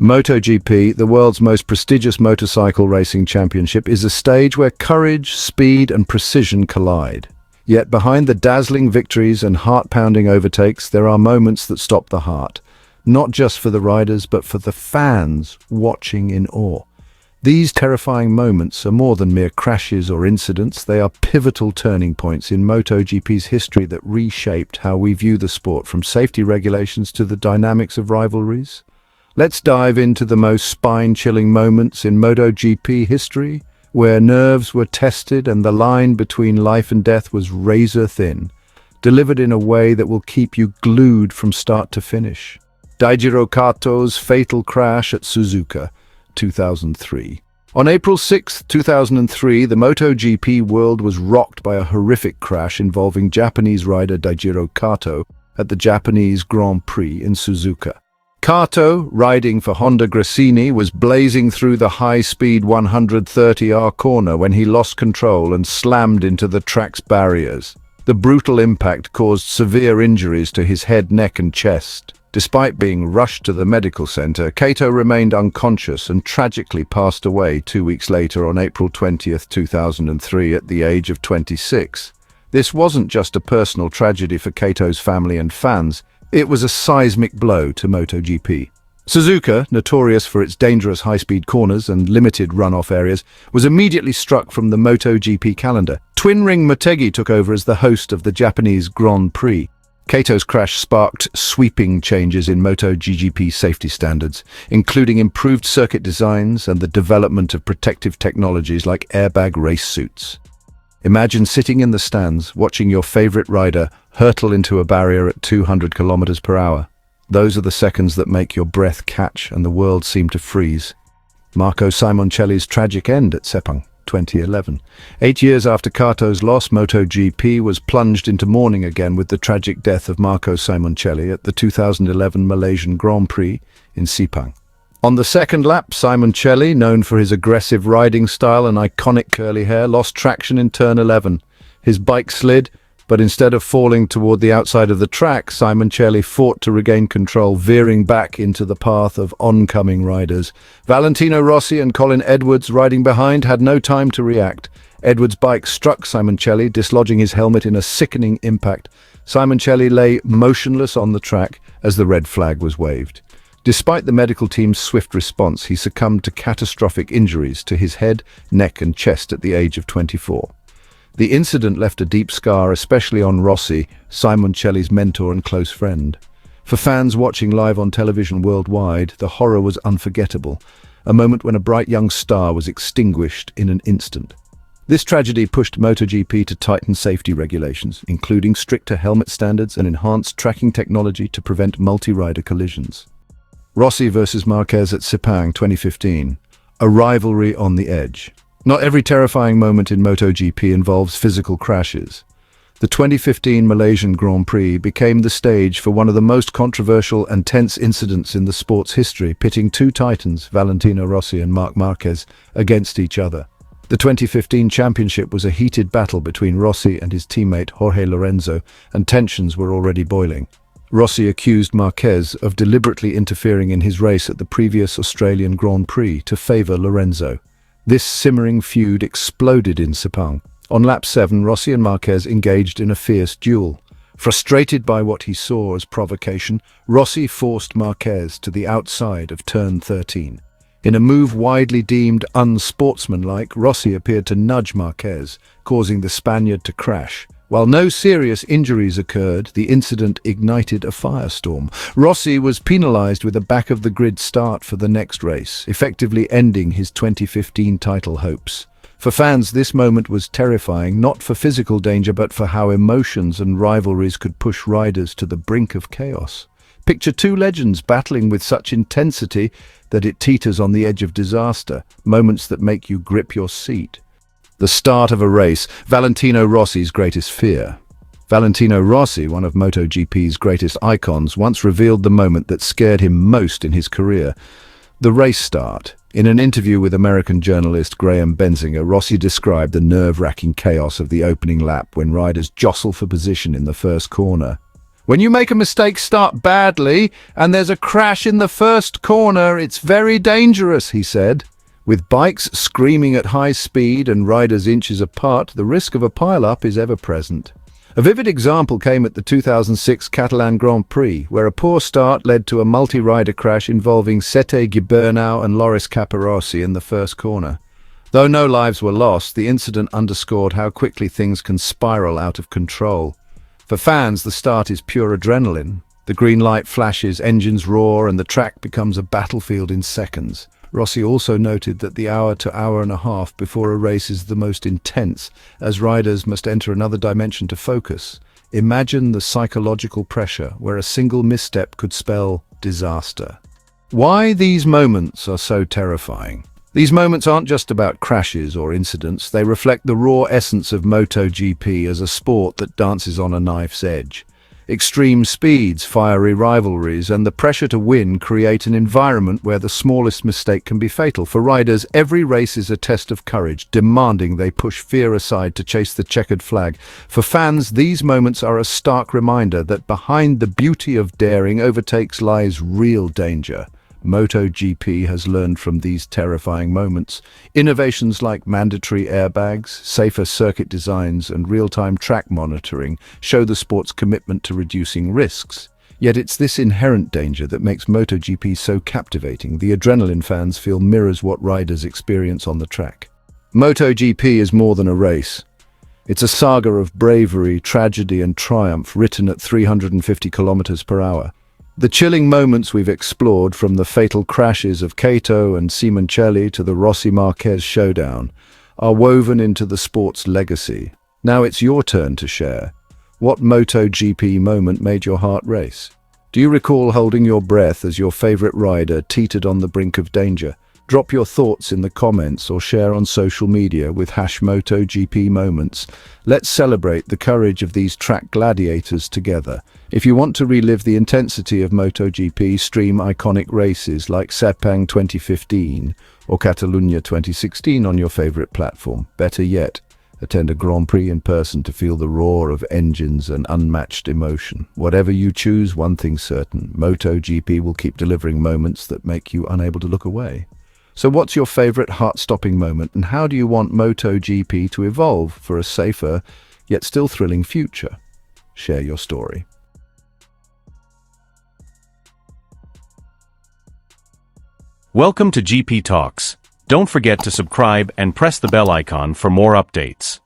MotoGP, the world's most prestigious motorcycle racing championship, is a stage where courage, speed, and precision collide. Yet behind the dazzling victories and heart-pounding overtakes, there are moments that stop the heart. Not just for the riders, but for the fans watching in awe. These terrifying moments are more than mere crashes or incidents. They are pivotal turning points in MotoGP's history that reshaped how we view the sport, from safety regulations to the dynamics of rivalries. Let's dive into the most spine-chilling moments in MotoGP history, where nerves were tested and the line between life and death was razor-thin, delivered in a way that will keep you glued from start to finish. Daijiro Kato's fatal crash at Suzuka, 2003. On April 6, 2003, the MotoGP world was rocked by a horrific crash involving Japanese rider Daijiro Kato at the Japanese Grand Prix in Suzuka. Kato, riding for Honda Gresini, was blazing through the high-speed 130R corner when he lost control and slammed into the track's barriers. The brutal impact caused severe injuries to his head, neck and chest. Despite being rushed to the medical center, Kato remained unconscious and tragically passed away 2 weeks later on April 20, 2003 at the age of 26. This wasn't just a personal tragedy for Kato's family and fans, it was a seismic blow to MotoGP. Suzuka, notorious for its dangerous high-speed corners and limited runoff areas, was immediately struck from the MotoGP calendar. Twin-ring Motegi took over as the host of the Japanese Grand Prix. Kato's crash sparked sweeping changes in MotoGP safety standards, including improved circuit designs and the development of protective technologies like airbag race suits. Imagine sitting in the stands, watching your favorite rider hurtle into a barrier at 200 kilometers per hour. Those are the seconds that make your breath catch and the world seem to freeze. Marco Simoncelli's tragic end at Sepang, 2011. 8 years after Kato's loss, MotoGP was plunged into mourning again with the tragic death of Marco Simoncelli at the 2011 Malaysian Grand Prix in Sepang. On the second lap, Simoncelli, known for his aggressive riding style and iconic curly hair, lost traction in turn 11. His bike slid, but instead of falling toward the outside of the track, Simoncelli fought to regain control, veering back into the path of oncoming riders. Valentino Rossi and Colin Edwards, riding behind, had no time to react. Edwards' bike struck Simoncelli, dislodging his helmet in a sickening impact. Simoncelli lay motionless on the track as the red flag was waved. Despite the medical team's swift response, he succumbed to catastrophic injuries to his head, neck and chest at the age of 24. The incident left a deep scar, especially on Rossi, Simoncelli's mentor and close friend. For fans watching live on television worldwide, the horror was unforgettable, a moment when a bright young star was extinguished in an instant. This tragedy pushed MotoGP to tighten safety regulations, including stricter helmet standards and enhanced tracking technology to prevent multi-rider collisions. Rossi versus Marquez at Sepang, 2015. A rivalry on the edge. Not every terrifying moment in MotoGP involves physical crashes. The 2015 Malaysian Grand Prix became the stage for one of the most controversial and tense incidents in the sport's history, pitting two titans, Valentino Rossi and Marc Marquez, against each other. The 2015 championship was a heated battle between Rossi and his teammate Jorge Lorenzo, and tensions were already boiling. Rossi accused Marquez of deliberately interfering in his race at the previous Australian Grand Prix to favour Lorenzo. This simmering feud exploded in Sepang. On lap 7, Rossi and Marquez engaged in a fierce duel. Frustrated by what he saw as provocation, Rossi forced Marquez to the outside of turn 13. In a move widely deemed unsportsmanlike, Rossi appeared to nudge Marquez, causing the Spaniard to crash. While no serious injuries occurred, the incident ignited a firestorm. Rossi was penalized with a back-of-the-grid start for the next race, effectively ending his 2015 title hopes. For fans, this moment was terrifying, not for physical danger, but for how emotions and rivalries could push riders to the brink of chaos. Picture two legends battling with such intensity that it teeters on the edge of disaster, moments that make you grip your seat. The start of a race, Valentino Rossi's greatest fear. Valentino Rossi, one of MotoGP's greatest icons, once revealed the moment that scared him most in his career. The race start. In an interview with American journalist Graham Benzinger, Rossi described the nerve-wracking chaos of the opening lap when riders jostle for position in the first corner. When you make a mistake start badly and there's a crash in the first corner, it's very dangerous, he said. With bikes screaming at high speed and riders inches apart, the risk of a pile-up is ever present. A vivid example came at the 2006 Catalan Grand Prix, where a poor start led to a multi-rider crash involving Sete Gibernau and Loris Capirossi in the first corner. Though no lives were lost, the incident underscored how quickly things can spiral out of control. For fans, the start is pure adrenaline. The green light flashes, engines roar, and the track becomes a battlefield in seconds. Rossi also noted that the hour to hour and a half before a race is the most intense, as riders must enter another dimension to focus. Imagine the psychological pressure, where a single misstep could spell disaster. Why these moments are so terrifying? These moments aren't just about crashes or incidents, they reflect the raw essence of MotoGP as a sport that dances on a knife's edge. Extreme speeds, fiery rivalries, and the pressure to win create an environment where the smallest mistake can be fatal. For riders, every race is a test of courage, demanding they push fear aside to chase the checkered flag. For fans, these moments are a stark reminder that behind the beauty of daring overtakes lies real danger. MotoGP has learned from these terrifying moments. Innovations like mandatory airbags, safer circuit designs, and real-time track monitoring show the sport's commitment to reducing risks. Yet it's this inherent danger that makes MotoGP so captivating. The adrenaline fans feel mirrors what riders experience on the track. MotoGP is more than a race. It's a saga of bravery, tragedy, and triumph written at 350 kilometers per hour. The chilling moments we've explored, from the fatal crashes of Kato and Simoncelli to the Rossi-Marquez showdown, are woven into the sport's legacy. Now it's your turn to share. What MotoGP moment made your heart race? Do you recall holding your breath as your favorite rider teetered on the brink of danger? Drop your thoughts in the comments or share on social media with #MotoGP moments. Let's celebrate the courage of these track gladiators together. If you want to relive the intensity of MotoGP, stream iconic races like Sepang 2015 or Catalunya 2016 on your favorite platform. Better yet, attend a Grand Prix in person to feel the roar of engines and unmatched emotion. Whatever you choose, one thing's certain: MotoGP will keep delivering moments that make you unable to look away. So what's your favorite heart-stopping moment, and how do you want MotoGP to evolve for a safer, yet still thrilling future? Share your story. Welcome to GP Talks. Don't forget to subscribe and press the bell icon for more updates.